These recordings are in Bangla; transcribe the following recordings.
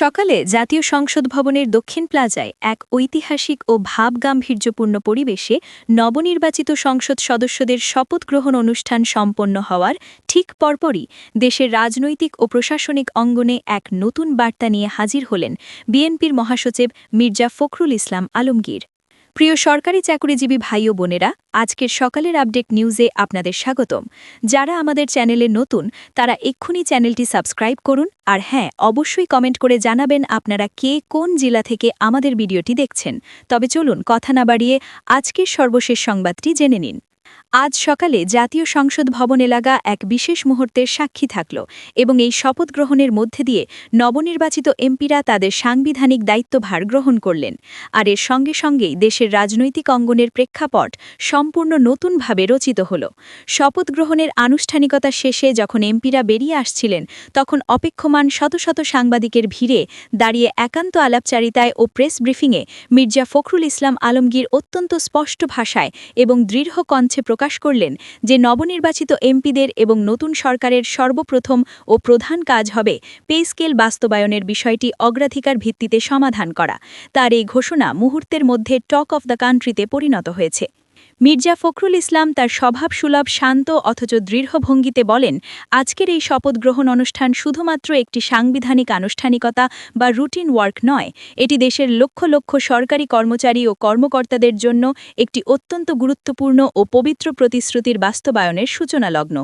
সকালে জাতীয় সংসদ ভবনের দক্ষিণ প্লাজায় এক ঐতিহাসিক ও ভাবগাম্ভীর্যপূর্ণ পরিবেশে নবনির্বাচিত সংসদ সদস্যদের শপথ গ্রহণ অনুষ্ঠান সম্পন্ন হওয়ার ঠিক পরপরই দেশের রাজনৈতিক ও প্রশাসনিক অঙ্গনে এক নতুন বার্তা নিয়ে হাজির হলেন বিএনপির মহাসচিব মির্জা ফখরুল ইসলাম আলমগীর। প্রিয় সরকারি চাকুরিজীবী ভাই ও বোনেরা, আজকের সকালের আপডেট নিউজে আপনাদের স্বাগতম। যারা আমাদের চ্যানেলে নতুন তারা এক্ষুনি চ্যানেলটি সাবস্ক্রাইব করুন, আর হ্যাঁ, অবশ্যই কমেন্ট করে জানাবেন আপনারা কে কোন জেলা থেকে আমাদের ভিডিওটি দেখছেন। তবে চলুন কথা না বাড়িয়ে আজকের সর্বশেষ সংবাদটি জেনে নিন। আজ সকালে জাতীয় সংসদ ভবন এলাকা এক বিশেষ মুহূর্তের সাক্ষী থাকল এবং এই শপথ গ্রহণের মধ্যে দিয়ে নবনির্বাচিত এমপিরা তাদের সাংবিধানিক দায়িত্বভার গ্রহণ করলেন। আর এর সঙ্গে সঙ্গেই দেশের রাজনৈতিক অঙ্গনের প্রেক্ষাপট সম্পূর্ণ নতুনভাবে রচিত হল। শপথ গ্রহণের আনুষ্ঠানিকতা শেষে যখন এমপিরা বেরিয়ে আসছিলেন, তখন অপেক্ষমান শত শত সাংবাদিকের ভিড়ে দাঁড়িয়ে একান্ত আলাপচারিতায় ও প্রেস ব্রিফিংয়ে মির্জা ফখরুল ইসলাম আলমগীর অত্যন্ত স্পষ্ট ভাষায় এবং দৃঢ় কণ্ঠে প্রকাশ করলেন যে নবনির্বাচিত এমপিদের এবং নতুন সরকারের সর্বপ্রথম ও প্রধান কাজ হবে পে স্কেল বাস্তবায়নের বিষয়টি অগ্রাধিকার ভিত্তিতে সমাধান করা। তার এই ঘোষণা মুহূর্তের মধ্যে টক অফ দ্য কান্ট্রিতে পরিণত হয়েছে। মির্জা ফখরুল ইসলাম তার স্বভাবসুলভ শান্ত অথচ দৃঢ় ভঙ্গিতে বলেন, আজকের এই শপথ গ্রহণ অনুষ্ঠান শুধুমাত্র একটি সাংবিধানিক আনুষ্ঠানিকতা বা রুটিন ওয়ার্ক নয়, এটি দেশের লক্ষ লক্ষ সরকারি কর্মচারী ও কর্মকর্তাদের জন্য একটি অত্যন্ত গুরুত্বপূর্ণ ও পবিত্র প্রতিশ্রুতির বাস্তবায়নের সূচনালগ্ন।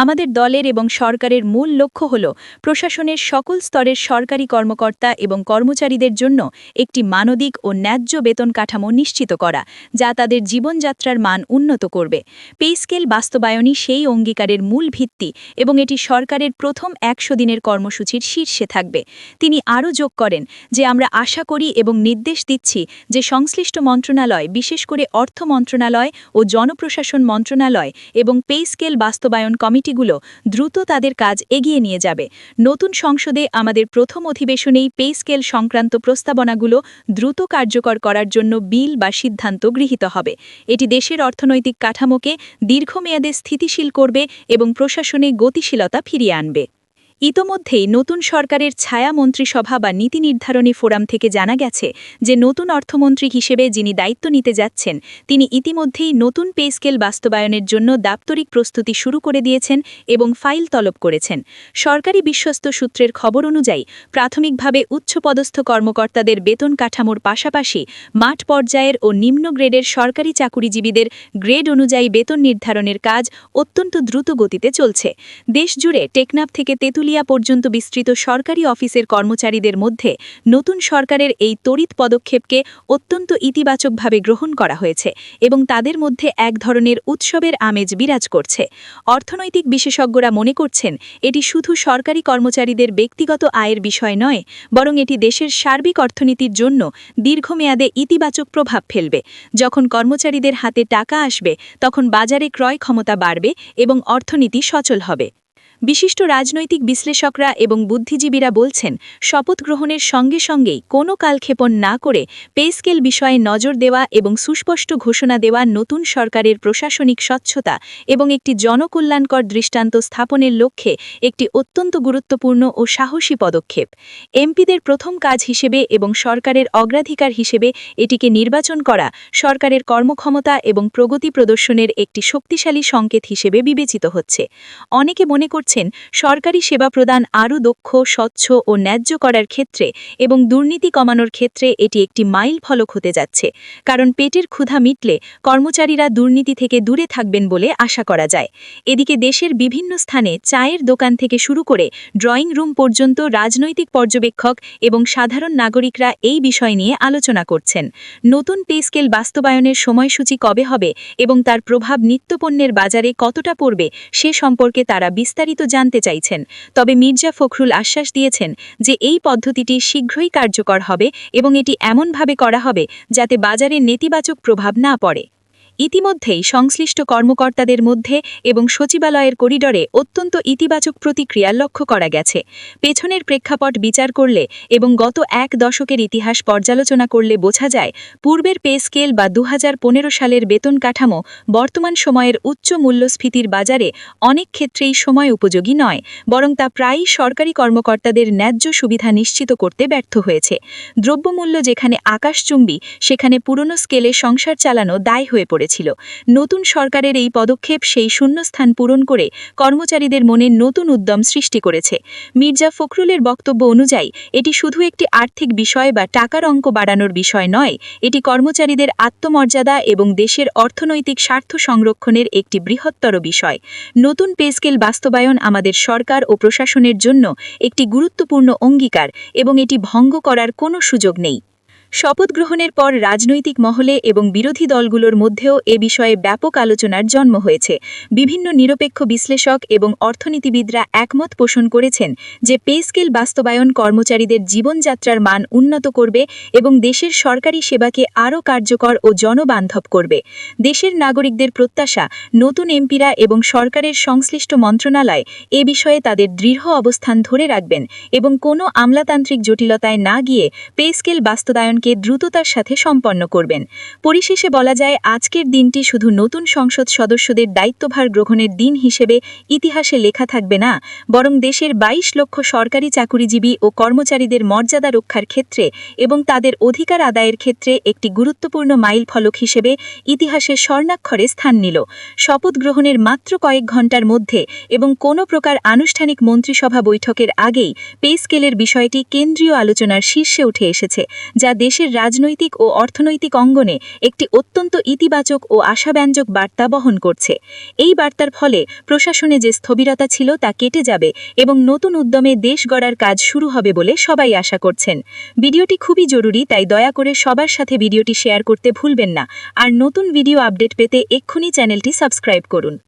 আমাদের দলের এবং সরকারের মূল লক্ষ্য হল প্রশাসনের সকল স্তরের সরকারি কর্মকর্তা এবং কর্মচারীদের জন্য একটি মানবিক ও ন্যায্য বেতন কাঠামো নিশ্চিত করা, যা তাদের জীবনযাত্রার মান উন্নত করবে। পে স্কেল বাস্তবায়নই সেই অঙ্গীকারের মূল ভিত্তি এবং এটি সরকারের প্রথম ১০০ দিনের কর্মসূচির শীর্ষে থাকবে। তিনি আরও যোগ করেন যে আমরা আশা করি এবং নির্দেশ দিচ্ছি যে সংশ্লিষ্ট মন্ত্রণালয়, বিশেষ করে অর্থ মন্ত্রণালয় ও জনপ্রশাসন মন্ত্রণালয় এবং পে স্কেল বাস্তবায়ন কমিটিগুলো দ্রুত তাদের কাজ এগিয়ে নিয়ে যাবে। নতুন সংসদে আমাদের প্রথম অধিবেশনেই পে স্কেল সংক্রান্ত প্রস্তাবনাগুলো দ্রুত কার্যকর করার জন্য বিল বা সিদ্ধান্ত গৃহীত হবে। এটি দেশের অর্থনৈতিক কাঠামোকে দীর্ঘমেয়াদে স্থিতিশীল করবে এবং প্রশাসনে গতিশীলতা ফিরিয়ে আনবে। ইতোমধ্যেই নতুন সরকারের ছায়া মন্ত্রিসভা বা নীতি নির্ধারণী ফোরাম থেকে জানা গেছে যে নতুন অর্থমন্ত্রী হিসেবে যিনি দায়িত্ব নিতে যাচ্ছেন, তিনি ইতিমধ্যেই নতুন পে স্কেল বাস্তবায়নের জন্য দাপ্তরিক প্রস্তুতি শুরু করে দিয়েছেন এবং ফাইল তলব করেছেন। সরকারি বিশ্বস্ত সূত্রের খবর অনুযায়ী প্রাথমিকভাবে উচ্চপদস্থ কর্মকর্তাদের বেতন কাঠামোর পাশাপাশি মাঠ পর্যায়ের ও নিম্ন গ্রেডের সরকারি চাকুরিজীবীদের গ্রেড অনুযায়ী বেতন নির্ধারণের কাজ অত্যন্ত দ্রুত গতিতে চলছে। দেশজুড়ে টেকনাফ থেকে তেঁতুলিয়া পর্যন্ত বিস্তৃত সরকারি অফিসের কর্মচারীদের মধ্যে নতুন সরকারের এই তড়িৎ পদক্ষেপকে অত্যন্ত ইতিবাচকভাবে গ্রহণ করা হয়েছে এবং তাদের মধ্যে এক ধরনের উৎসবের আমেজ বিরাজ করছে। অর্থনৈতিক বিশেষজ্ঞরা মনে করছেন এটি শুধু সরকারি কর্মচারীদের ব্যক্তিগত আয়ের বিষয় নয়, বরং এটি দেশের সার্বিক অর্থনীতির জন্য দীর্ঘমেয়াদে ইতিবাচক প্রভাব ফেলবে। যখন কর্মচারীদের হাতে টাকা আসবে, তখন বাজারে ক্রয় ক্ষমতা বাড়বে এবং অর্থনীতি সচল হবে। বিশিষ্ট রাজনৈতিক বিশ্লেষকরা এবং বুদ্ধিজীবীরা বলছেন, শপথ গ্রহণের সঙ্গে সঙ্গেই কোনো কালক্ষেপণ না করে পে স্কেল বিষয়ে নজর দেওয়া এবং সুস্পষ্ট ঘোষণা দেওয়া নতুন সরকারের প্রশাসনিক স্বচ্ছতা এবং একটি জনকল্যাণকর দৃষ্টান্ত স্থাপনের লক্ষ্যে একটি অত্যন্ত গুরুত্বপূর্ণ ও সাহসী পদক্ষেপ। এমপিদের প্রথম কাজ হিসেবে এবং সরকারের অগ্রাধিকার হিসেবে এটিকে নির্বাচন করা সরকারের কর্মক্ষমতা এবং প্রগতি প্রদর্শনের একটি শক্তিশালী সংকেত হিসেবে বিবেচিত হচ্ছে। অনেকে মনে করছেন সরকারি সেবা প্রদান আরও দক্ষ, স্বচ্ছ ও ন্যায্য করার ক্ষেত্রে এবং দুর্নীতি কমানোর ক্ষেত্রে এটি একটি মাইল ফলক হতে যাচ্ছে, কারণ পেটের ক্ষুধা মিটলে কর্মচারীরা দুর্নীতি থেকে দূরে থাকবেন বলে আশা করা যায়। এদিকে দেশের বিভিন্ন স্থানে চায়ের দোকান থেকে শুরু করে ড্রয়িং রুম পর্যন্ত রাজনৈতিক পর্যবেক্ষক এবং সাধারণ নাগরিকরা এই বিষয় নিয়ে আলোচনা করছেন। নতুন পে স্কেল বাস্তবায়নের সময়সূচি কবে হবে এবং তার প্রভাব নিত্যপণ্যের বাজারে কতটা পড়বে সে সম্পর্কে তারা বিস্তারিত জানতে চাইছেন। তবে মির্জা ফখরুল আশ্বাস দিয়েছেন যে এই পদ্ধতিটি শীঘ্রই কার্যকর হবে এবং এটি এমনভাবে করা হবে যাতে বাজারে নেতিবাচক প্রভাব না পড়ে। ইতিমধ্যেই সংশ্লিষ্ট কর্মকর্তাদের মধ্যে এবং সচিবালয়ের করিডরে অত্যন্ত ইতিবাচক প্রতিক্রিয়া লক্ষ্য করা গেছে। পেছনের প্রেক্ষাপট বিচার করলে এবং গত এক দশকের ইতিহাস পর্যালোচনা করলে বোঝা যায় পূর্বের পে স্কেল বা 2015 সালের বেতন কাঠামো বর্তমান সময়ের উচ্চ মূল্যস্ফীতির বাজারে অনেক ক্ষেত্রেই সময় উপযোগী নয়, বরং তা প্রায়ই সরকারি কর্মকর্তাদের ন্যায্য সুবিধা নিশ্চিত করতে ব্যর্থ হয়েছে। দ্রব্যমূল্য যেখানে আকাশচুম্বী, সেখানে পুরনো স্কেলে সংসার চালানো দায় হয়ে পড়েছিল। নতুন সরকারের এই পদক্ষেপ সেই শূন্যস্থান পূরণ করে কর্মচারীদের মনে নতুন উদ্যম সৃষ্টি করেছে। মির্জা ফখরুলের বক্তব্য অনুযায়ী এটি শুধু একটি আর্থিক বিষয় বা টাকার অঙ্ক বাড়ানোর বিষয় নয়, এটি কর্মচারীদের আত্মমর্যাদা এবং দেশের অর্থনৈতিক স্বার্থ সংরক্ষণের একটি বৃহত্তর বিষয়। নতুন পে স্কেল বাস্তবায়ন আমাদের সরকার ও প্রশাসনের জন্য একটি গুরুত্বপূর্ণ অঙ্গীকার এবং এটি ভঙ্গ করার কোনো সুযোগ নেই। শপথ গ্রহণের পর রাজনৈতিক মহলে এবং বিরোধী দলগুলোর মধ্যেও এ বিষয়ে ব্যাপক আলোচনার জন্ম হয়েছে। বিভিন্ন নিরপেক্ষ বিশ্লেষক এবং অর্থনীতিবিদরা একমত পোষণ করেছেন যে পে স্কেল বাস্তবায়ন কর্মচারীদের জীবনযাত্রার মান উন্নত করবে এবং দেশের সরকারি সেবাকে আরও কার্যকর ও জনবান্ধব করবে। দেশের নাগরিকদের প্রত্যাশা, নতুন এমপিরা এবং সরকারের সংশ্লিষ্ট মন্ত্রণালয় এ বিষয়ে তাদের দৃঢ় অবস্থান ধরে রাখবেন এবং কোনো আমলাতান্ত্রিক জটিলতায় না গিয়ে পে স্কেল বাস্তবায়ন দ্রুততার সাথে সম্পন্ন করবেন। পরিশেষে বলা যায়, আজকের দিনটি শুধু নতুন সংসদ সদস্যদের দায়িত্বভার গ্রহণের দিন হিসেবে ইতিহাসে লেখা থাকবে না, বরং দেশের 22 লক্ষ সরকারি চাকুরিজীবী ও কর্মচারীদের মর্যাদা রক্ষার ক্ষেত্রে এবং তাদের অধিকার আদায়ের ক্ষেত্রে একটি গুরুত্বপূর্ণ মাইলফলক হিসেবে ইতিহাসের স্বর্ণাক্ষরে স্থান নিল। শপথ গ্রহণের মাত্র কয়েক ঘণ্টার মধ্যে এবং কোনো প্রকার আনুষ্ঠানিক মন্ত্রিসভা বৈঠকের আগেই পে স্কেলের বিষয়টি কেন্দ্রীয় আলোচনার শীর্ষে উঠে এসেছে, যা দেশের রাজনৈতিক ও অর্থনৈতিক অঙ্গনে একটি অত্যন্ত ইতিবাচক ও আশাব্যঞ্জক বার্তা বহন করছে। এই বার্তার ফলে প্রশাসনে যে স্থবিরতা ছিল তা কেটে যাবে এবং নতুন উদ্যমে দেশ গড়ার কাজ শুরু হবে বলে সবাই আশা করছেন। ভিডিওটি খুবই জরুরি, তাই দয়া করে সবার সাথে ভিডিওটি শেয়ার করতে ভুলবেন না। আর নতুন ভিডিও আপডেট পেতে এক্ষুনি চ্যানেলটি সাবস্ক্রাইব করুন।